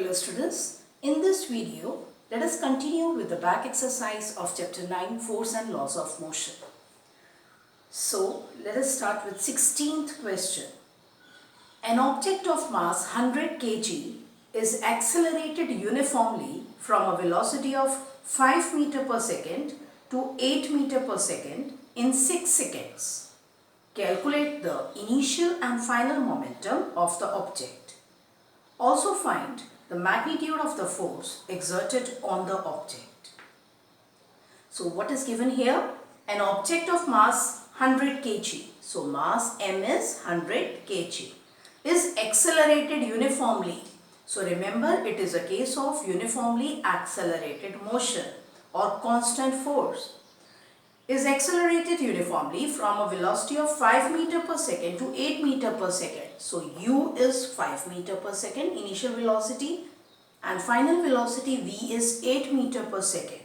Hello students, in this video let us continue with the back exercise of chapter 9 Force and Laws of Motion. So let us start with 16th question. An object of mass 100 kg is accelerated uniformly from a velocity of 5 meter per second to 8 meter per second in 6 seconds. Calculate the initial and final momentum of the object. Also find the magnitude of the force exerted on the object. So what is given here? An object of mass 100 kg. So mass m is 100 kg. Is accelerated uniformly. So remember, it is a case of uniformly accelerated motion or constant force. Is accelerated uniformly from a velocity of 5 meter per second to 8 meter per second. So u is 5 meter per second initial velocity and final velocity v is 8 meter per second.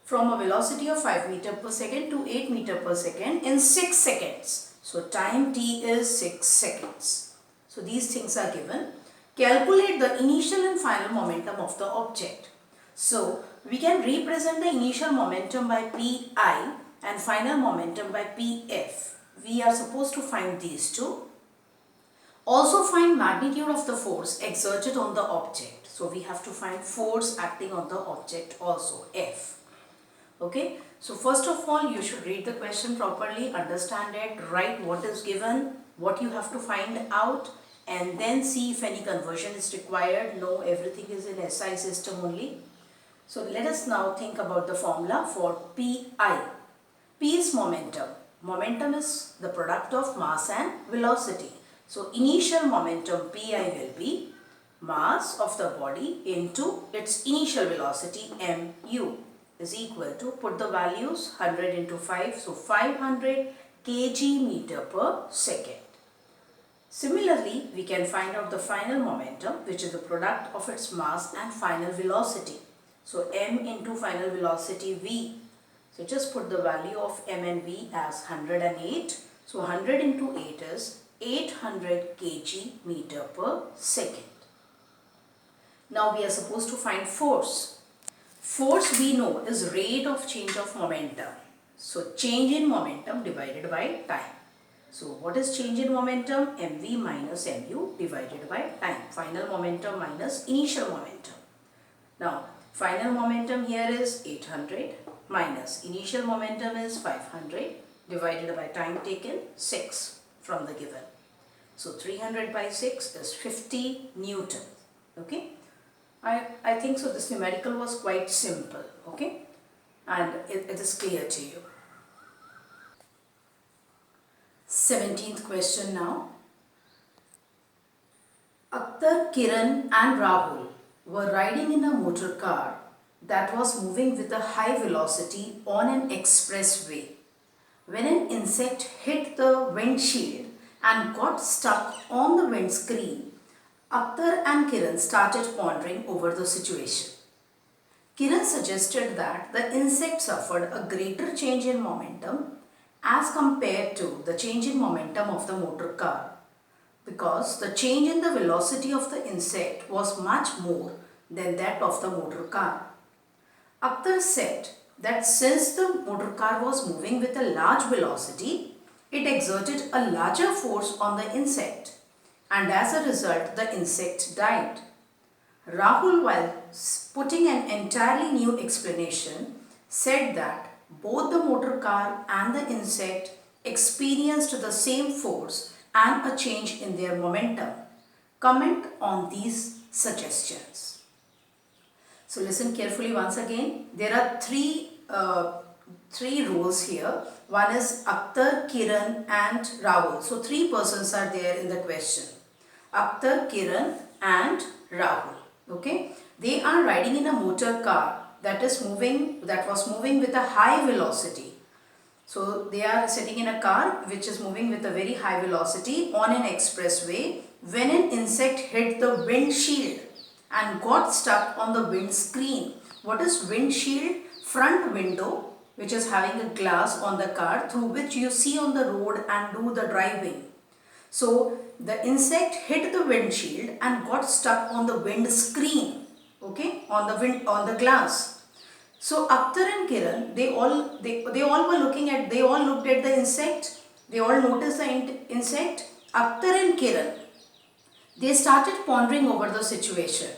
From a velocity of 5 meter per second to 8 meter per second in 6 seconds. So time t is 6 seconds. So these things are given. Calculate the initial and final momentum of the object. So we can represent the initial momentum by Pi and final momentum by Pf. We are supposed to find these two. Also find magnitude of the force exerted on the object. So we have to find force acting on the object also, F. Okay. So first of all, you should read the question properly, understand it, write what is given, what you have to find out, and then see if any conversion is required. No, everything is in SI system only. So let us now think about the formula for Pi. P is momentum. Momentum is the product of mass and velocity. So initial momentum Pi will be mass of the body into its initial velocity mu is equal to, put the values, 100 into 5, so 500 kg meter per second. Similarly, we can find out the final momentum, which is the product of its mass and final velocity. So m into final velocity v. So just put the value of m and v as 108. So 100 into 8 is 800 kg meter per second. Now we are supposed to find force. Force we know is rate of change of momentum. So change in momentum divided by time. So what is change in momentum? mv minus mu divided by time. Final momentum minus initial momentum. Now final momentum here is 800 minus initial momentum is 500 divided by time taken 6 from the given. So 300 by 6 is 50 Newton. Okay. I think so this numerical was quite simple. Okay. And it is clear to you. 17th question now. Akhtar, Kiran and Rahul were riding in a motor car that was moving with a high velocity on an expressway. When an insect hit the windshield and got stuck on the windscreen, Akhtar and Kiran started pondering over the situation. Kiran suggested that the insect suffered a greater change in momentum as compared to the change in momentum of the motor car, because the change in the velocity of the insect was much more than that of the motor car. Akhtar said that since the motor car was moving with a large velocity, it exerted a larger force on the insect, and as a result the insect died. Rahul, while putting an entirely new explanation, said that both the motor car and the insect experienced the same force and a change in their momentum. Comment on these suggestions. So listen carefully once again. There are three roles here. One is Akhtar, Kiran and Rahul. So 3 persons are there in the question. Akhtar, Kiran and Rahul. Okay. They are riding in a motor car that was moving with a high velocity. So they are sitting in a car which is moving with a very high velocity on an expressway when an insect hit the windshield and got stuck on the windscreen. What is windshield? Front window which is having a glass on the car through which you see on the road and do the driving. So the insect hit the windshield and got stuck on the windscreen, okay, on the glass. So Akhtar and Kiran, they all were looking at, they all looked at the insect, they all noticed the insect. Akhtar and Kiran, they started pondering over the situation.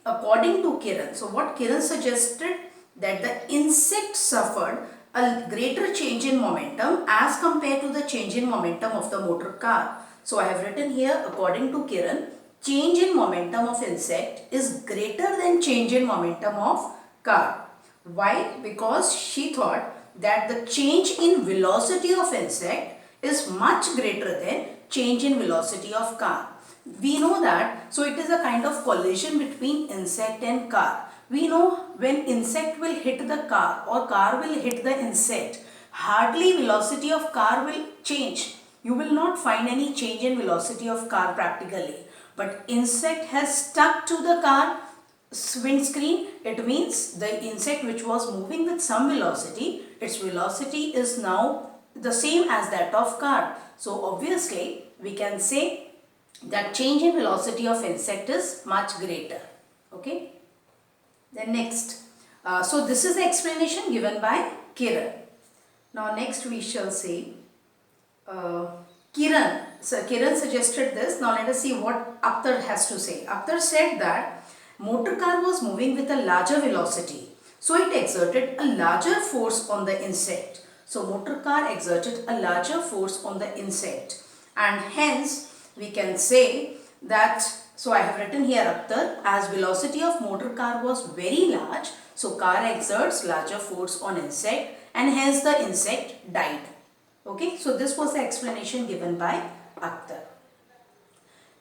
According to Kiran, so what Kiran suggested, that the insect suffered a greater change in momentum as compared to the change in momentum of the motor car. So I have written here, according to Kiran, change in momentum of insect is greater than change in momentum of car. Why? Because she thought that the change in velocity of insect is much greater than change in velocity of car. We know that, so it is a kind of collision between insect and car. We know when insect will hit the car or car will hit the insect, hardly velocity of car will change. You will not find any change in velocity of car practically. But insect has stuck to the car windscreen. It means the insect which was moving with some velocity, its velocity is now the same as that of car. So obviously we can say that change in velocity of insect is much greater. Okay. Then next, so this is the explanation given by Kiran. Now next we shall say Kiran. So Kiran suggested this. Now let us see what Akhtar has to say. Akhtar said that motor car was moving with a larger velocity, so it exerted a larger force on the insect. So motor car exerted a larger force on the insect, and hence we can say that, so I have written here Akhtar, as velocity of motor car was very large, so car exerts larger force on insect and hence the insect died. Okay, so this was the explanation given by Akhtar.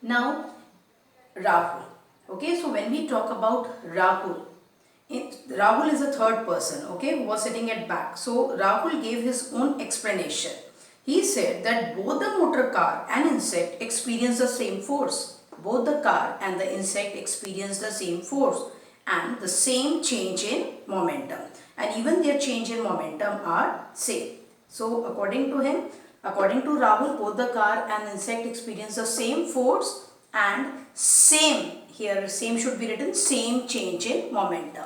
Now Rahul. Okay, so when we talk about Rahul, Rahul is a third person, okay, who was sitting at back. So Rahul gave his own explanation. He said that both the motor car and insect experience the same force. Both the car and the insect experience the same force and the same change in momentum. And even their change in momentum are same. So according to him, according to Rahul, both the car and insect experience the same force and same, here same should be written, same change in momentum.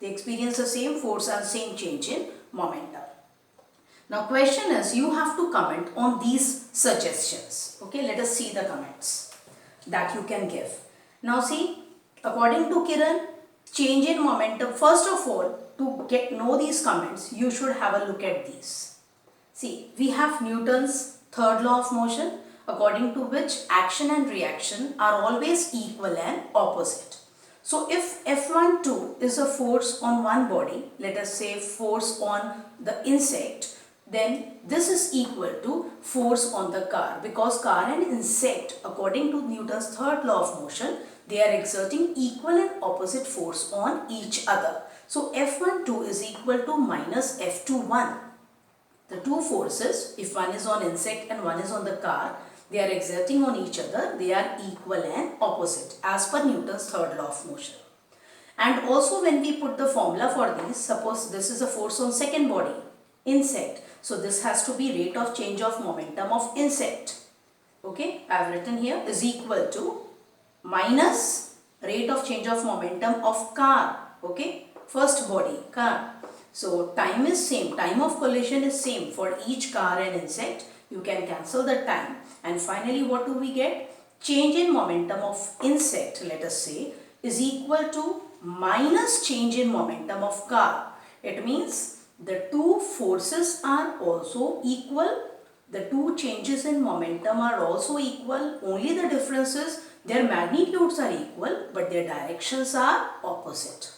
They experience the same force and same change in momentum. Now question is, you have to comment on these suggestions. Okay, let us see the comments that you can give. Now see, according to Kiran, change in momentum, first of all, to know these comments, you should have a look at these. See, we have Newton's third law of motion, according to which action and reaction are always equal and opposite. So if F12 is a force on one body, let us say force on the insect, then this is equal to force on the car, because car and insect, according to Newton's third law of motion, they are exerting equal and opposite force on each other. So F12 is equal to minus F21. The two forces, if one is on insect and one is on the car, they are exerting on each other, they are equal and opposite as per Newton's third law of motion. And also when we put the formula for these, suppose this is a force on second body, insect. So this has to be rate of change of momentum of insect. Okay, I have written here is equal to minus rate of change of momentum of car. Okay, first body, car. So time is same, time of collision is same for each car and insect. You can cancel the time. And finally what do we get? Change in momentum of insect, let us say, is equal to minus change in momentum of car. It means the two forces are also equal. The two changes in momentum are also equal. Only the difference is their magnitudes are equal, but their directions are opposite.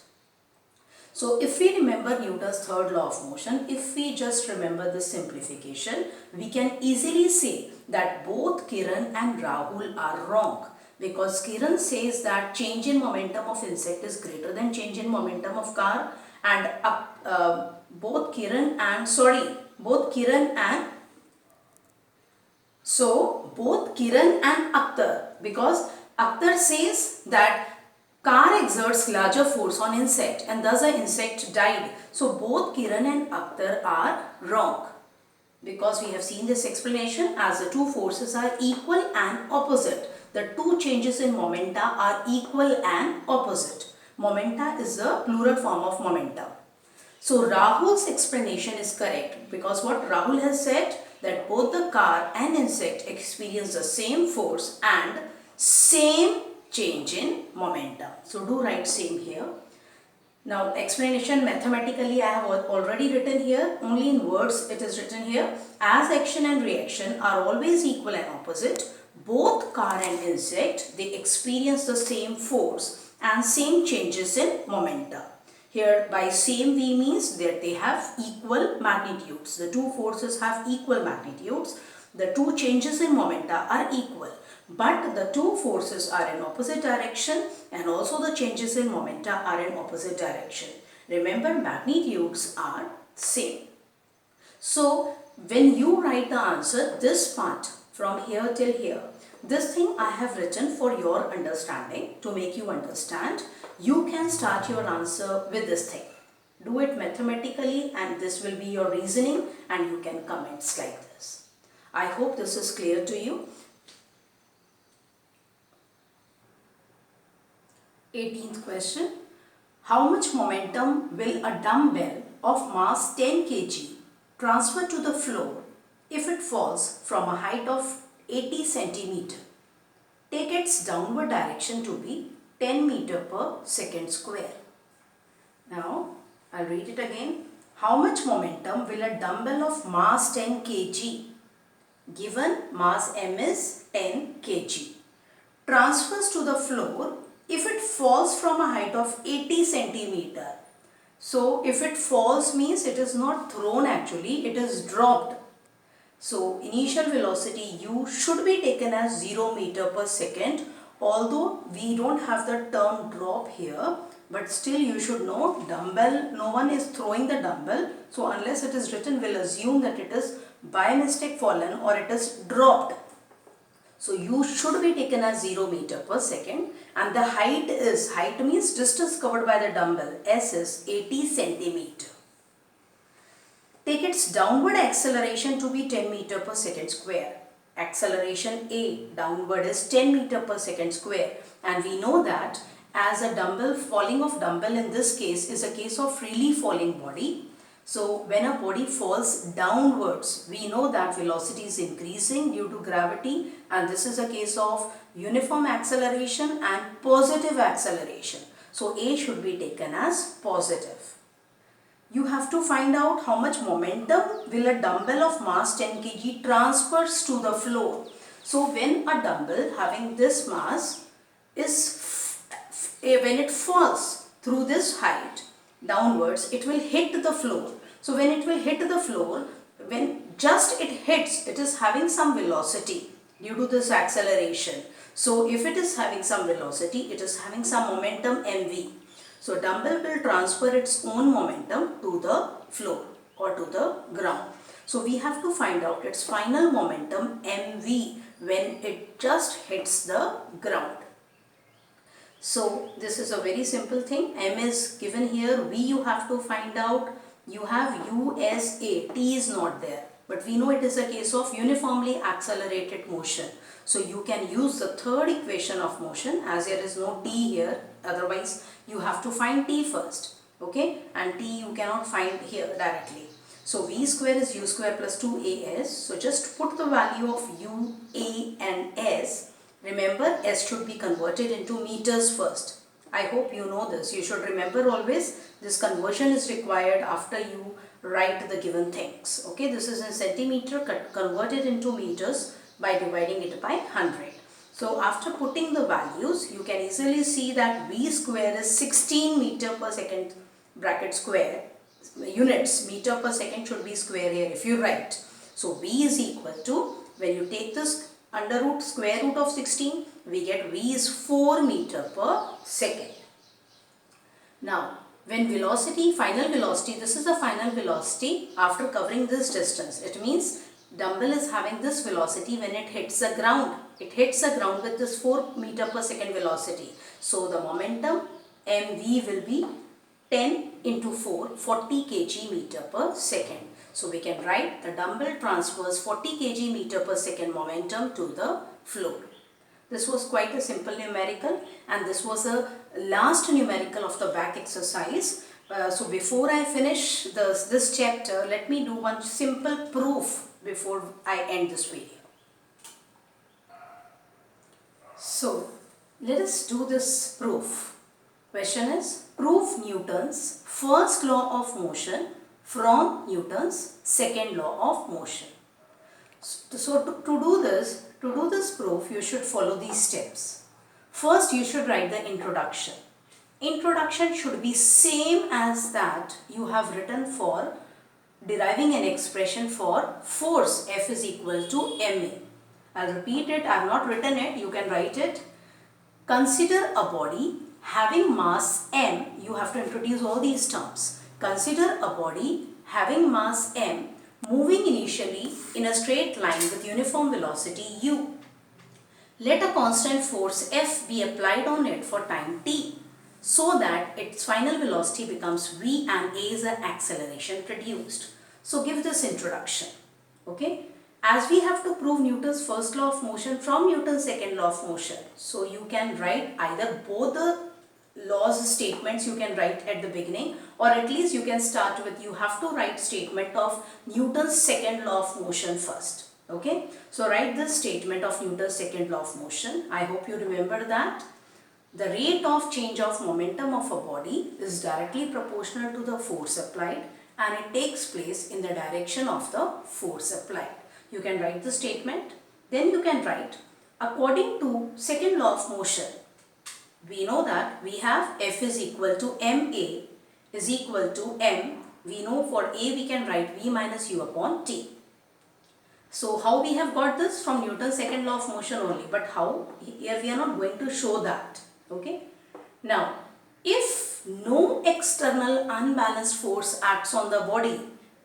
So if we remember Newton's third law of motion, if we just remember this simplification, we can easily say that both Kiran and Rahul are wrong, because Kiran says that change in momentum of insect is greater than change in momentum of car, and both Kiran and Akhtar, because Akhtar says that car exerts larger force on insect and thus the insect died. So both Kiran and Akhtar are wrong. Because we have seen this explanation as the two forces are equal and opposite. The two changes in momenta are equal and opposite. Momenta is the plural form of momentum. So Rahul's explanation is correct because what Rahul has said, that both the car and insect experience the same force and same change in momentum. So do write same here. Now explanation mathematically I have already written here, only in words it is written here. As action and reaction are always equal and opposite, both car and insect, they experience the same force and same changes in momentum. Here by same we means that they have equal magnitudes. The two forces have equal magnitudes. The two changes in momenta are equal. But the two forces are in opposite direction and also the changes in momenta are in opposite direction. Remember, magnitudes are same. So when you write the answer, this part from here till here, this thing I have written for your understanding, to make you understand. You can start your answer with this thing. Do it mathematically and this will be your reasoning and you can comments like this. I hope this is clear to you. 18th question. How much momentum will a dumbbell of mass 10 kg transfer to the floor if it falls from a height of 80 cm? Take its downward direction to be 10 meter per second square. Now, I'll read it again. How much momentum will a dumbbell of mass 10 kg, given mass m is 10 kg, transfers to the floor if it falls from a height of 80 centimeter? So, if it falls means it is not thrown actually, it is dropped. So, initial velocity u should be taken as 0 meter per second, although we don't have the term drop here, but still you should know dumbbell, no one is throwing the dumbbell. So, unless it is written, we'll assume that it is by mistake fallen or it is dropped. So, u should be taken as 0 meter per second and the height means distance covered by the dumbbell, s is 80 centimeter. Take its downward acceleration to be 10 meter per second square. Acceleration A downward is 10 meter per second square, and we know that as a dumbbell, falling of dumbbell in this case is a case of freely falling body. So when a body falls downwards, we know that velocity is increasing due to gravity, and this is a case of uniform acceleration and positive acceleration. So A should be taken as positive. You have to find out how much momentum will a dumbbell of mass 10 kg transfers to the floor. So when a dumbbell having this mass when it falls through this height downwards, it will hit the floor. So when it will hit the floor, when just it hits, it is having some velocity due to this acceleration. So if it is having some velocity, it is having some momentum mv. So dumbbell will transfer its own momentum to the floor or to the ground. So we have to find out its final momentum mv when it just hits the ground. So this is a very simple thing. M is given here, V you have to find out. You have USA, T is not there. But we know it is a case of uniformly accelerated motion. So you can use the third equation of motion, as there is no T here. Otherwise you have to find T first. Okay, and T you cannot find here directly. So V square is U square plus 2AS. So just put the value of U, A and S. Remember, S should be converted into meters first. I hope you know this. You should remember always this conversion is required after you write the given things. Okay, this is in centimeter converted into meters by dividing it by 100. So after putting the values, you can easily see that V square is 16 meter per second bracket square. Units, meter per second should be square here if you write. So V is equal to, when you take this under root square root of 16, we get V is 4 meter per second. Now, when velocity, final velocity, this is the final velocity after covering this distance. It means dumbbell is having this velocity when it hits the ground. It hits the ground with this 4 meter per second velocity. So the momentum mv will be 10 into 4, 40 kg meter per second. So we can write the dumbbell transfers 40 kg meter per second momentum to the floor. This was quite a simple numerical, and this was the last numerical of the back exercise. So before I finish this chapter, let me do one simple proof before I end this video. So let us do this proof. Question is, prove Newton's first law of motion from Newton's second law of motion. So to do this proof, you should follow these steps. First, you should write the introduction. Introduction should be same as that you have written for deriving an expression for force F is equal to ma. I'll repeat it. I have not written it. You can write it. Consider a body having mass m. You have to introduce all these terms. Consider a body having mass m moving initially in a straight line with uniform velocity u. Let a constant force F be applied on it for time t so that its final velocity becomes v and a is the acceleration produced. So give this introduction. Okay. As we have to prove Newton's first law of motion from Newton's second law of motion, so you can write either both the laws statements you can write at the beginning, or at least you can start with, you have to write statement of Newton's second law of motion first. Okay, so write this statement of Newton's second law of motion. I hope you remember that the rate of change of momentum of a body is directly proportional to the force applied, and it takes place in the direction of the force applied. You can write the statement. Then you can write, according to second law of motion, we know that we have F is equal to ma is equal to m. We know for a we can write v minus u upon t. So how we have got this? From Newton's second law of motion only. But how? Here we are not going to show that. Okay. Now, if no external unbalanced force acts on the body,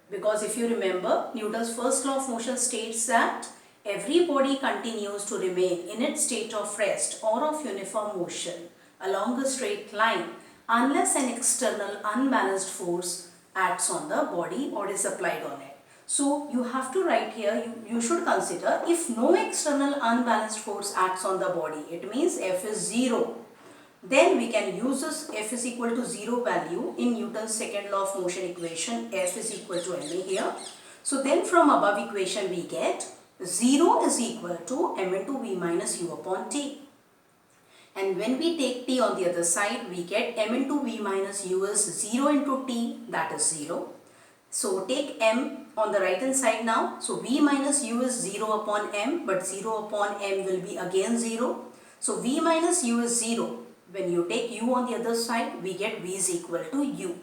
because if you remember, Newton's first law of motion states that every body continues to remain in its state of rest or of uniform motion along a straight line unless an external unbalanced force acts on the body or is applied on it. So you have to write here, you should consider if no external unbalanced force acts on the body, it means F is 0. Then we can use this F is equal to 0 value in Newton's second law of motion equation, F is equal to ma here. So then from above equation we get 0 is equal to m into v minus u upon t. And when we take t on the other side, we get m into v minus u is 0 into t, that is 0. So take m on the right hand side now. So v minus u is 0 upon m, but 0 upon m will be again 0. So v minus u is 0. When you take u on the other side, we get v is equal to u.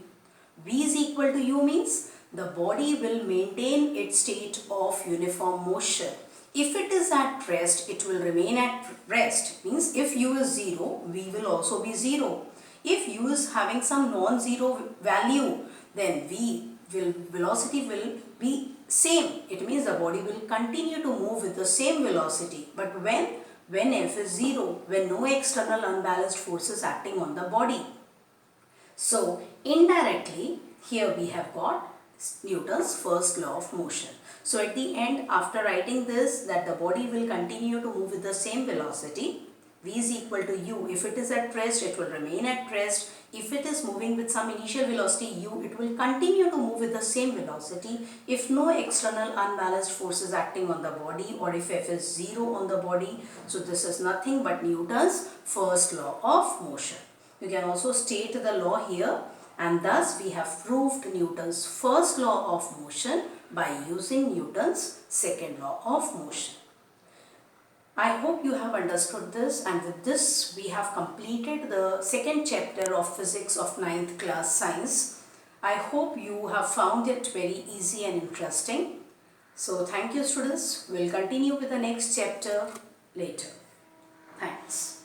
V is equal to u means the body will maintain its state of uniform motion. If it is at rest, it will remain at rest. Means if u is 0, v will also be 0. If u is having some non-zero value, then velocity will be same. It means the body will continue to move with the same velocity. But when F is 0, when no external unbalanced force is acting on the body. So indirectly, here we have got Newton's first law of motion. So at the end, after writing this, that the body will continue to move with the same velocity, v is equal to u. If it is at rest, it will remain at rest. If it is moving with some initial velocity u, it will continue to move with the same velocity if no external unbalanced force is acting on the body, or if F is 0 on the body. So this is nothing but Newton's first law of motion. You can also state the law here, and thus we have proved Newton's first law of motion by using Newton's second law of motion. I hope you have understood this, and with this we have completed the second chapter of physics of 9th class science. I hope you have found it very easy and interesting. So thank you students. We will continue with the next chapter later. Thanks.